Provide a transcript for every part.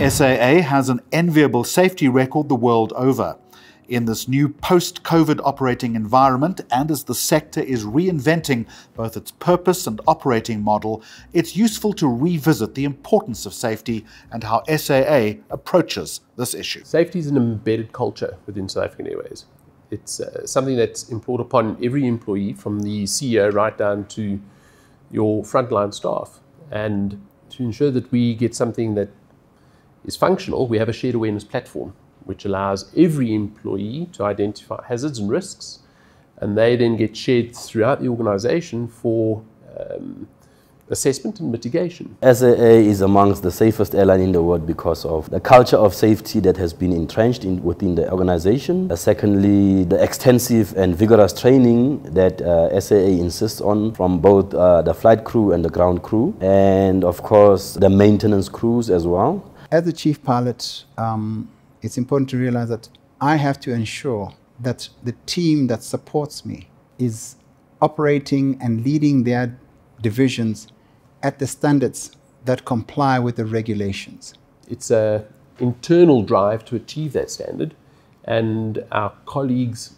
SAA has an enviable safety record the world over. In this new post-COVID operating environment, and as the sector is reinventing both its purpose and operating model, it's useful to revisit the importance of safety and how SAA approaches this issue. Safety is an embedded culture within South African Airways. It's something that's implored upon every employee, from the CEO right down to your frontline staff. And to ensure that we get something that is functional, we have a shared awareness platform, which allows every employee to identify hazards and risks, and they then get shared throughout the organization for assessment and mitigation. SAA is amongst the safest airline in the world because of the culture of safety that has been entrenched within the organization. Secondly, the extensive and vigorous training that SAA insists on from both the flight crew and the ground crew, and of course the maintenance crews as well. As the chief pilot, it's important to realize that I have to ensure that the team that supports me is operating and leading their divisions at the standards that comply with the regulations. It's an internal drive to achieve that standard, and our colleagues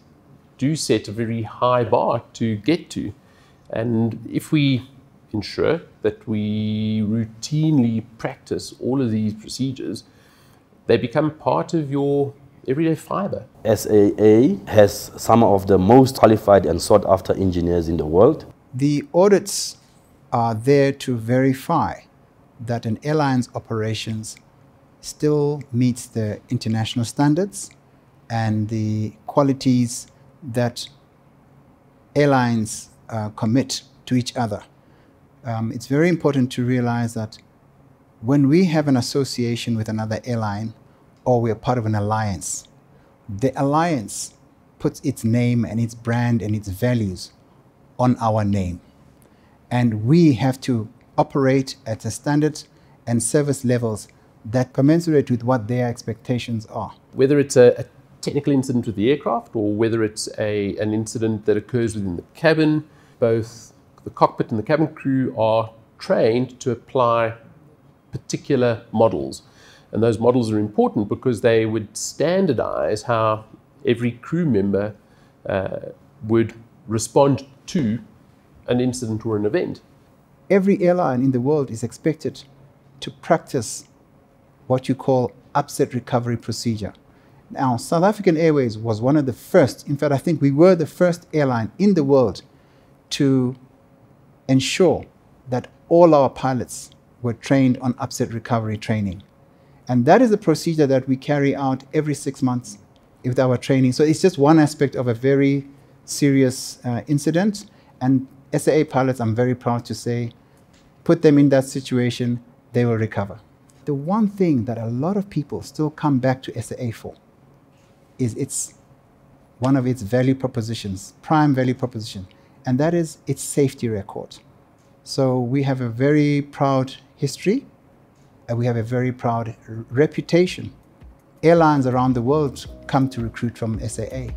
do set a very high bar to get to. And if we ensure that we routinely practice all of these procedures, they become part of your everyday fibre. SAA has some of the most qualified and sought after engineers in the world. The audits are there to verify that an airline's operations still meets the international standards and the qualities that airlines commit to each other. It's very important to realize that when we have an association with another airline, or we're part of an alliance, the alliance puts its name and its brand and its values on our name. And we have to operate at a standard and service levels that commensurate with what their expectations are. Whether it's a technical incident with the aircraft, or whether it's an incident that occurs within the cabin, both the cockpit and the cabin crew are trained to apply particular models. And those models are important because they would standardize how every crew member would respond to an incident or an event. Every airline in the world is expected to practice what you call upset recovery procedure. Now, South African Airways was one of the first, in fact, I think we were the first airline in the world to ensure that all our pilots were trained on upset recovery training. And that is a procedure that we carry out every 6 months with our training. So it's just one aspect of a very serious incident. And SAA pilots, I'm very proud to say, put them in that situation, they will recover. The one thing that a lot of people still come back to SAA for is one of its value propositions, prime value proposition, and that is its safety record. So we have a very proud history, and we have a very proud reputation. Airlines around the world come to recruit from SAA.